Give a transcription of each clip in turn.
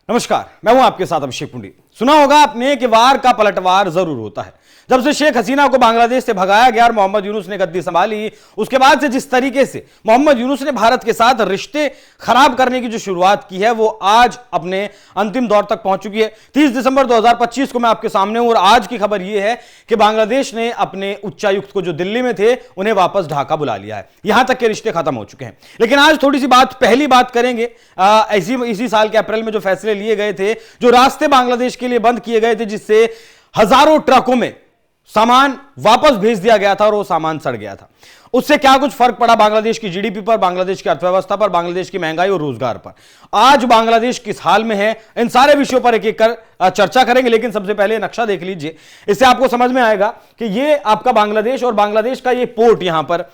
नमस्कार, मैं हूं आपके साथ अभिषेक पुंडी। सुना होगा आपने कि वार का पलटवार जरूर होता है। जब से शेख हसीना को बांग्लादेश से भगाया गया और मोहम्मद यूनुस ने गद्दी संभाली, उसके बाद से जिस तरीके से मोहम्मद यूनुस ने भारत के साथ रिश्ते खराब करने की जो शुरुआत की है वो आज अपने अंतिम दौर तक पहुंच चुकी है। 30 दिसंबर 2025 को मैं आपके सामने हूं और आज की खबर यह है कि बांग्लादेश ने अपने उच्चायुक्त को जो दिल्ली में थे उन्हें वापस ढाका बुला लिया है। यहां तक के रिश्ते खत्म हो चुके हैं। लेकिन आज थोड़ी सी पहली बात करेंगे इसी साल के अप्रैल में जो फैसले लिए गए थे, जो रास्ते बांग्लादेश के लिए बंद किए गए थे, जिससे हजारों ट्रकों में सामान वापस भेज दिया गया था और वो सामान सड़ गया था, उससे क्या कुछ फर्क पड़ा बांग्लादेश की जीडीपी पर, बांग्लादेश की अर्थव्यवस्था पर, बांग्लादेश की महंगाई और रोजगार पर। आज बांग्लादेश किस हाल में है, इन सारे विषयों पर एक एक कर चर्चा करेंगे। लेकिन सबसे पहले नक्शा देख लीजिए, इससे आपको समझ में आएगा कि ये आपका बांग्लादेश और बांग्लादेश का ये पोर्ट यहां पर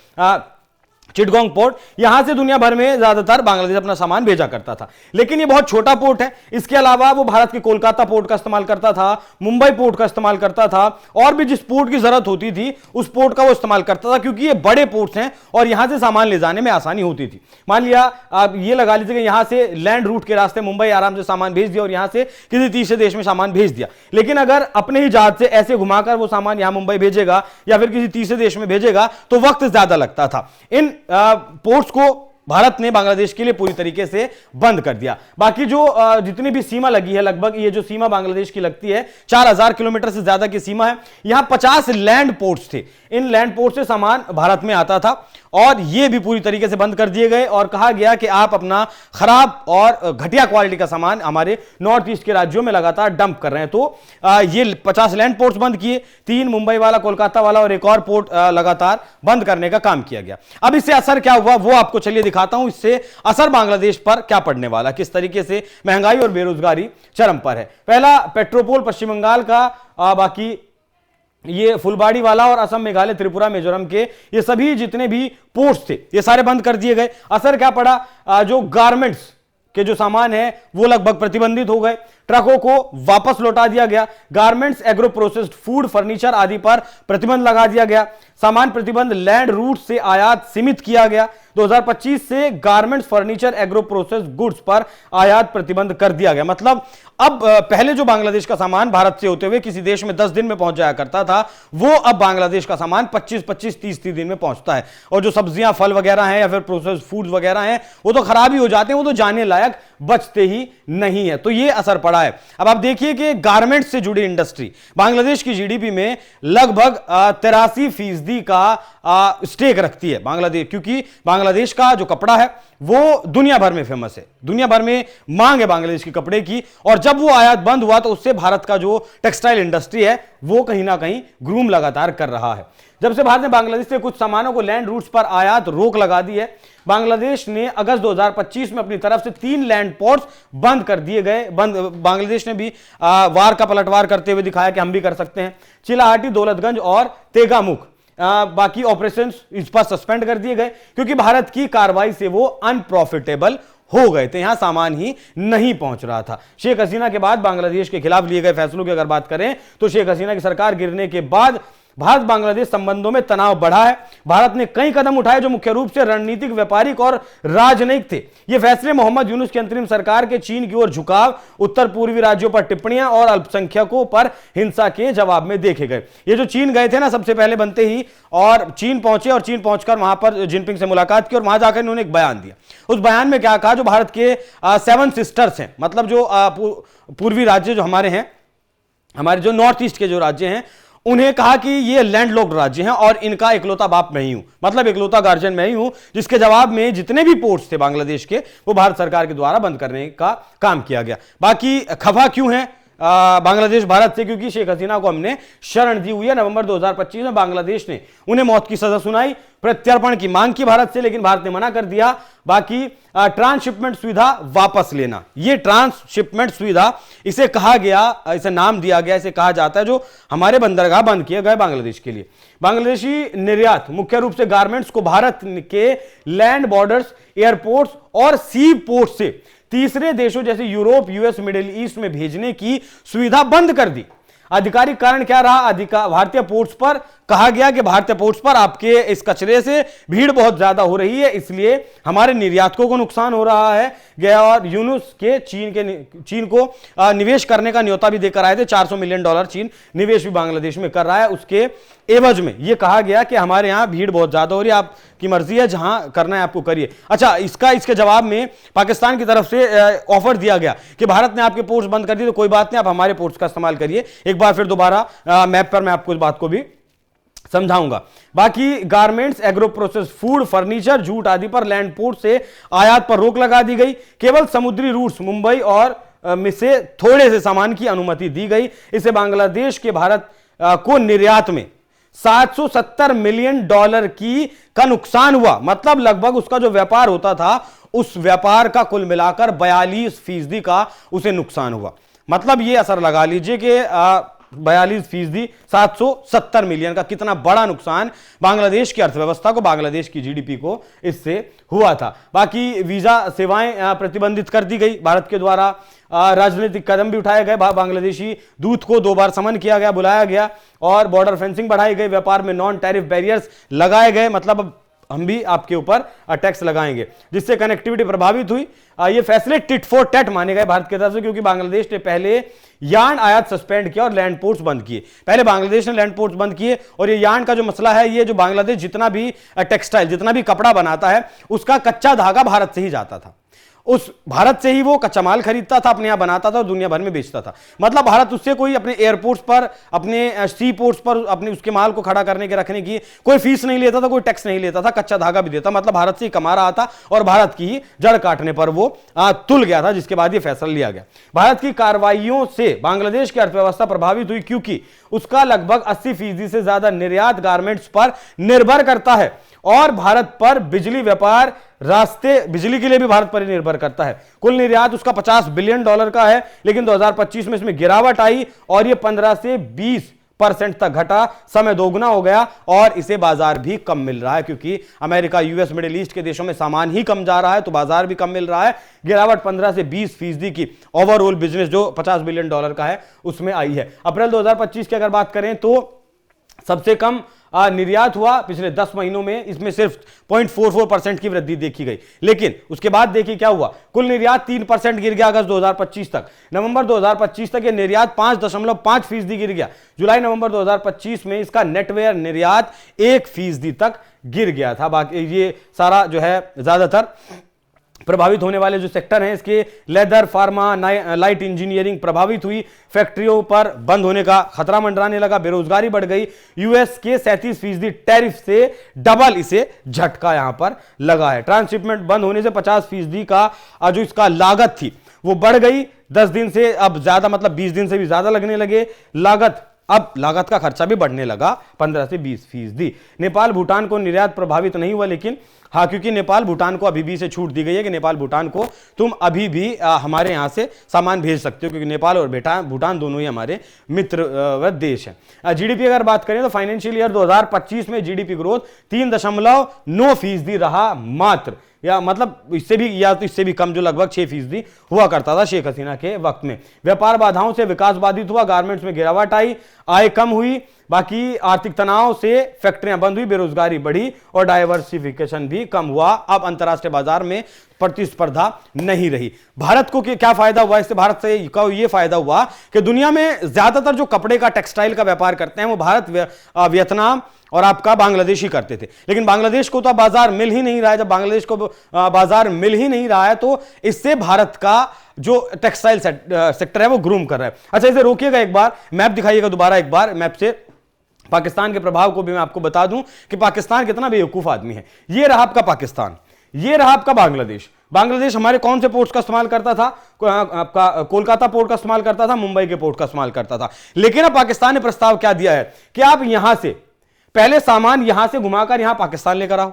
चिटगोंग पोर्ट, यहां से दुनिया भर में ज्यादातर बांग्लादेश अपना सामान भेजा करता था। लेकिन ये बहुत छोटा पोर्ट है। इसके अलावा वो भारत के कोलकाता पोर्ट का इस्तेमाल करता था, मुंबई पोर्ट का इस्तेमाल करता था, और भी जिस पोर्ट की जरूरत होती थी उस पोर्ट का वो इस्तेमाल करता था, क्योंकि ये बड़े पोर्ट्स हैं और यहां से सामान ले जाने में आसानी होती थी। मान लिया आप ये लगा लीजिए कि यहां से लैंड रूट के रास्ते मुंबई आराम से सामान भेज दिया और यहां से किसी तीसरे देश में सामान भेज दिया। लेकिन अगर अपने ही जहाज से ऐसे घुमाकर वो सामान यहां मुंबई भेजेगा या फिर किसी तीसरे देश में भेजेगा तो वक्त ज्यादा लगता था। इन पोर्ट्स को भारत ने बांग्लादेश के लिए पूरी तरीके से बंद कर दिया। बाकी जो जितनी भी सीमा लगी है, लगभग ये जो सीमा बांग्लादेश की लगती है 4000 किलोमीटर से ज्यादा की सीमा है। यहां 50 लैंड पोर्ट्स थे। इन लैंड पोर्ट से सामान भारत में आता था और ये भी पूरी तरीके से बंद कर दिए गए और कहा गया कि आप अपना खराब और घटिया क्वालिटी का सामान हमारे नॉर्थ ईस्ट के राज्यों में लगातार डंप कर रहे हैं। तो ये 50 लैंड पोर्ट्स बंद किए, 3 मुंबई वाला, कोलकाता वाला और एक और पोर्ट लगातार बंद करने का काम किया गया। अब इससे असर क्या हुआ वो आपको चलिए दिखाता हूं। इससे असर बांग्लादेश पर क्या पड़ने वाला, किस तरीके से महंगाई और बेरोजगारी चरम पर है। पहला पेट्रोपोल पश्चिम बंगाल का, बाकी ये फुलबाड़ी वाला और असम, मेघालय, त्रिपुरा, मिजोरम के ये सभी जितने भी पोर्ट्स थे ये सारे बंद कर दिए गए। असर क्या पड़ा, जो गारमेंट्स के जो सामान है वो लगभग प्रतिबंधित हो गए, ट्रकों को वापस लौटा दिया गया, garments, agro processed food, furniture आदि पर प्रतिबंध लगा दिया गया, सामान प्रतिबंध लैंड रूट से आयात सीमित किया गया। 2025 से garments, furniture, agro processed goods पर आयात प्रतिबंध कर दिया गया। मतलब अब पहले जो बांग्लादेश का सामान भारत से होते हुए किसी देश में 10 दिन में पहुंच जाया करता था, वो अब बांग्लादेश का सामान 25-25, 30-30 दिन में पहुंचता है। और जो सब्जियां, फल वगैरह हैं या फिर प्रोसेस्ड फूड्स वगैरह हैं वो तो खराब ही हो जाते हैं, वो तो जाने लायक बचते ही नहीं है। तो ये असर पड़ा है। अब आप देखिए कि गारमेंट से जुड़ी इंडस्ट्री बांग्लादेश की जीडीपी में लगभग 83% का स्टेक रखती है बांग्लादेश, क्योंकि बांग्लादेश का जो कपड़ा है वो दुनिया भर में फेमस है, दुनिया भर में मांग है बांग्लादेश के कपड़े की। और जब वो आयात बंद हुआ तो उससे भारत का जो टेक्सटाइल इंडस्ट्री है वो कहीं ना कहीं ग्रूम लगातार कर रहा है। जब से भारत ने बांग्लादेश से कुछ सामानों को लैंड रूट्स पर आयात रोक लगा दी है, बांग्लादेश ने अगस्त 2025 में अपनी तरफ से 3 लैंड पोर्ट्स बंद कर दिए गए। बांग्लादेश ने भी वार का पलटवार करते हुए दिखाया कि हम भी कर सकते हैं। चिलाहाटी, दौलतगंज और तेगामुख बाकी ऑपरेशंस इस पर सस्पेंड कर दिए गए, क्योंकि भारत की कार्रवाई से वो अनप्रॉफिटेबल हो गए थे, यहां सामान ही नहीं पहुंच रहा था। शेख हसीना के बाद बांग्लादेश के खिलाफ लिए गए फैसलों की अगर बात करें तो शेख हसीना की सरकार गिरने के बाद भारत बांग्लादेश संबंधों में तनाव बढ़ा है। भारत ने कई कदम उठाए जो मुख्य रूप से रणनीतिक, व्यापारिक और राजनयिक थे। ये फैसले मोहम्मद यूनुस की अंतरिम सरकार के चीन की ओर झुकाव, उत्तर पूर्वी राज्यों पर टिप्पणियां और अल्पसंख्यकों पर हिंसा के जवाब में देखे गए। ये जो चीन गए थे ना सबसे पहले बनते ही, और चीन पहुंचे और चीन पहुंचकर वहां पर जिनपिंग से मुलाकात की और वहां जाकर इन्होंने एक बयान दिया। उस बयान में क्या कहा, जो भारत के 7 सिस्टर्स हैं, मतलब जो पूर्वी राज्य जो हमारे हैं, हमारे जो नॉर्थ ईस्ट के जो राज्य हैं, उन्हें कहा कि ये लैंडलॉक्ड राज्य हैं और इनका इकलौता बाप मैं ही हूं, मतलब इकलौता गार्जियन मैं ही हूं। जिसके जवाब में जितने भी पोर्ट्स थे बांग्लादेश के वो भारत सरकार के द्वारा बंद करने का काम किया गया। बाकी खफा क्यों है बांग्लादेश भारत से, क्योंकि शेख हसीना को हमने शरण दी हुई है। नवंबर 2025 में बांग्लादेश ने उन्हें मौत की सजा सुनाई, प्रत्यर्पण की मांग की भारत से, लेकिन भारत ने मना कर दिया। बाकी ट्रांसशिपमेंट सुविधा वापस लेना, ये ट्रांसशिपमेंट सुविधा इसे कहा गया, इसे नाम दिया गया, इसे कहा जाता है जो हमारे बंदरगाह बंद किए गए बांग्लादेश के लिए। बांग्लादेशी निर्यात मुख्य रूप से गारमेंट्स को भारत के लैंड बॉर्डर्स, एयरपोर्ट्स और सी पोर्ट से तीसरे देशों जैसे यूरोप, यूएस, मिडिल ईस्ट में भेजने की सुविधा बंद कर दी। आधिकारिक कारण क्या रहा? भारतीय पोर्ट्स पर कहा गया कि भारतीय पोर्ट्स पर आपके इस कचरे से भीड़ बहुत ज्यादा हो रही है, इसलिए हमारे निर्यातकों को नुकसान हो रहा है गया। और यूनुस के चीन को निवेश करने का न्योता भी देकर आए थे। $400 मिलियन चीन निवेश भी बांग्लादेश में कर रहा है। उसके एवज में यह कहा गया कि हमारे यहां भीड़ बहुत ज्यादा हो रही है, आपकी मर्जी है, जहां करना है आपको करिए। अच्छा, इसके जवाब में पाकिस्तान की तरफ से ऑफर दिया गया कि भारत ने आपके पोर्ट्स बंद कर दिए तो कोई बात नहीं, आप हमारे पोर्ट्स का इस्तेमाल करिए। एक बार फिर दोबारा मैप पर मैं आपको इस बात को भी समझाऊंगा। बाकी garments, agro process food, furniture, jute आदि पर लैंड पोर्ट से आयात पर रोक लगा दी गई। केवल समुद्री रूट्स मुंबई और में से थोड़े से सामान की अनुमति दी गई। इससे बांग्लादेश के भारत को निर्यात में $770 मिलियन का नुकसान हुआ। मतलब लगभग उसका जो व्यापार होता था उस व्यापार का कुल मिलाकर 42% का उसे नुकसान हुआ। मतलब ये असर लगा लीजिए कि 42% 770 मिलियन का कितना बड़ा नुकसान बांग्लादेश की अर्थव्यवस्था को, बांग्लादेश की जीडीपी को इससे हुआ था। बाकी वीजा सेवाएं प्रतिबंधित कर दी गई भारत के द्वारा। राजनीतिक कदम भी उठाए गए। बांग्लादेशी दूत को 2 बार समन किया गया, बुलाया गया और बॉर्डर फेंसिंग बढ़ाई गई। व्यापार में नॉन टैरिफ बैरियर्स लगाए गए, मतलब हम भी आपके ऊपर टैक्स लगाएंगे, जिससे कनेक्टिविटी प्रभावित हुई। ये फैसले टिट फॉर टैट माने गए भारत की तरफ से, क्योंकि बांग्लादेश ने पहले यार्न आयात सस्पेंड किया और लैंड पोर्ट्स बंद किए। पहले बांग्लादेश ने लैंड पोर्ट्स बंद किए और ये यार्न का जो मसला है, ये जो बांग्लादेश जितना भी टेक्सटाइल, जितना भी कपड़ा बनाता है, उसका कच्चा धागा भारत से ही जाता था। उस भारत से ही वो कच्चा माल खरीदता था, अपने यहां बनाता था और दुनिया भर में बेचता था। मतलब भारत उससे कोई अपने एयरपोर्ट्स पर, अपने सी पोर्ट्स पर अपने उसके माल को खड़ा करने के, रखने की कोई फीस नहीं लेता था, कोई टैक्स नहीं लेता था, कच्चा धागा भी देता। मतलब भारत से ही कमा रहा था और भारत की ही जड़ काटने पर वो तुल गया था, जिसके बाद ये फैसला लिया गया। भारत की कार्रवाइयों से बांग्लादेश की अर्थव्यवस्था प्रभावित हुई, क्योंकि उसका लगभग 80% से ज्यादा निर्यात गारमेंट्स पर निर्भर करता है और भारत पर बिजली व्यापार, रास्ते, बिजली के लिए भी भारत पर ही निर्भर करता है। कुल निर्यात उसका $50 बिलियन का है, लेकिन 2025 में इसमें गिरावट आई और यह 15 से 20% तक घटा, समय दोगुना हो गया और इसे बाजार भी कम मिल रहा है, क्योंकि अमेरिका, यूएस, मिडिल ईस्ट के देशों में सामान ही कम जा रहा है तो बाजार भी कम मिल रहा है। गिरावट 15 से 20% की ओवरऑल बिजनेस जो $50 बिलियन का है उसमें आई है। अप्रैल 2025 की अगर बात करें तो सबसे कम निर्यात हुआ पिछले 10 महीनों में, इसमें सिर्फ 0.44% की वृद्धि देखी गई। लेकिन उसके बाद देखिए क्या हुआ, कुल निर्यात 3% गिर गया अगस्त 2025 तक। नवंबर 2025 तक ये निर्यात 5.5% गिर गया। जुलाई नवंबर 2025 में इसका नेटवेयर निर्यात 1% तक गिर गया था। बाकी ये सारा जो है ज्यादातर प्रभावित होने वाले जो सेक्टर हैं, इसके लेदर, फार्मा, लाइट इंजीनियरिंग प्रभावित हुई। फैक्ट्रियों पर बंद होने का खतरा मंडराने लगा, बेरोजगारी बढ़ गई। यूएस के 37% टैरिफ से डबल इसे झटका यहां पर लगा है। ट्रांसशिपमेंट बंद होने से 50% का जो इसका लागत थी वो बढ़ गई। 10 दिन से अब ज्यादा, मतलब 20 दिन से भी ज्यादा लगने लगे लागत। अब लागत का खर्चा भी बढ़ने लगा 15 से 20%। नेपाल, भूटान को निर्यात प्रभावित नहीं हुआ, लेकिन हाँ, क्योंकि नेपाल, भूटान को अभी भी से छूट दी गई है कि नेपाल, भूटान को तुम अभी भी हमारे यहां से सामान भेज सकते हो, क्योंकि नेपाल और भूटान दोनों ही हमारे मित्र देश हैं। जीडीपी अगर बात करें तो फाइनेंशियल ईयर 2025 में जीडीपी ग्रोथ 3.9% रहा मात्र, या मतलब इससे भी, या तो इससे भी कम, जो लगभग 6% हुआ करता था शेख हसीना के वक्त में। व्यापार बाधाओं से विकास बाधित हुआ, गारमेंट्स में गिरावट आई, आय कम हुई। बाकी आर्थिक तनाव से फैक्ट्रियां बंद हुई, बेरोजगारी बढ़ी और डाइवर्सिफिकेशन भी कम हुआ। अब अंतरराष्ट्रीय बाजार में प्रतिस्पर्धा नहीं रही। भारत को क्या फायदा हुआ इससे? भारत से यह फायदा हुआ कि दुनिया में ज्यादातर जो कपड़े का, टेक्सटाइल का व्यापार करते हैं वो भारत, वियतनाम और आपका बांग्लादेश ही करते थे। लेकिन बांग्लादेश को तो बाजार मिल ही नहीं रहा है। जब बांग्लादेश को बाजार मिल ही नहीं रहा है तो इससे भारत का जो टेक्सटाइल सेक्टर है वो ग्रूम कर रहा है। अच्छा, इसे रोकिएगा, एक बार मैप दिखाइएगा दोबारा, एक बार मैप से पाकिस्तान के प्रभाव को भी मैं आपको बता दूं कि पाकिस्तान कितना बेवकूफ आदमी है। ये रहा आपका पाकिस्तान, ये रहा आपका बांग्लादेश। बांग्लादेश हमारे कौन से पोर्ट्स का इस्तेमाल करता था? आपका कोलकाता पोर्ट का इस्तेमाल करता था, मुंबई के पोर्ट का इस्तेमाल करता था। लेकिन अब पाकिस्तान ने प्रस्ताव क्या दिया है कि आप यहां से पहले सामान यहां से घुमाकर यहां पाकिस्तान लेकर आओ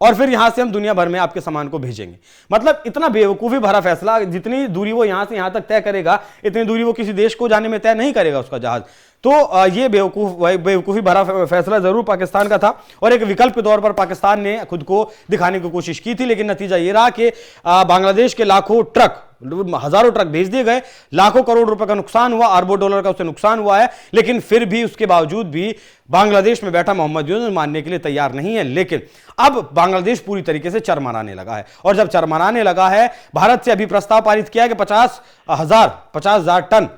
और फिर यहां से हम दुनिया भर में आपके सामान को भेजेंगे। मतलब इतना बेवकूफी भरा फैसला। जितनी दूरी वो यहां से यहां तक तय करेगा, इतनी दूरी वो किसी देश को जाने में तय नहीं करेगा उसका जहाज। तो ये बेवकूफ़ी भरा फैसला जरूर पाकिस्तान का था और एक विकल्प के तौर पर पाकिस्तान ने खुद को दिखाने की कोशिश की थी, लेकिन नतीजा ये रहा कि बांग्लादेश के लाखों ट्रक, हजारों ट्रक भेज दिए गए, लाखों करोड़ रुपए का नुकसान हुआ, अरबों डॉलर का उससे नुकसान हुआ है, लेकिन फिर भी उसके बावजूद भी बांग्लादेश में बैठा मोहम्मद यूनुस मानने के लिए तैयार नहीं है। लेकिन अब बांग्लादेश पूरी तरीके से चरमराने लगा है और जब चरमराने लगा है, भारत से अभी प्रस्ताव पारित किया है कि 50,000 टन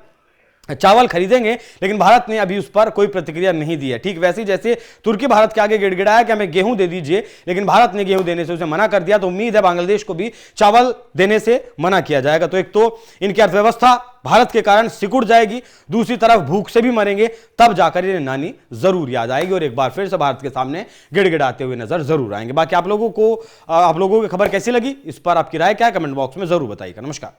चावल खरीदेंगे, लेकिन भारत ने अभी उस पर कोई प्रतिक्रिया नहीं दी है। ठीक वैसे ही जैसे तुर्की भारत के आगे गिड़गिड़ाया कि हमें गेहूं दे दीजिए, लेकिन भारत ने गेहूं देने से उसे मना कर दिया, तो उम्मीद है बांग्लादेश को भी चावल देने से मना किया जाएगा। तो एक तो इनकी अर्थव्यवस्था भारत के कारण सिकुड़ जाएगी, दूसरी तरफ भूख से भी मरेंगे, तब जाकर इन्हें नानी जरूर याद आएगी और एक बार फिर से भारत के सामने गिड़गिड़ाते हुए नजर जरूर आएंगे। बाकी आप लोगों की खबर कैसी लगी, इस पर आपकी राय क्या है, कमेंट बॉक्स में जरूर बताइएगा। नमस्कार।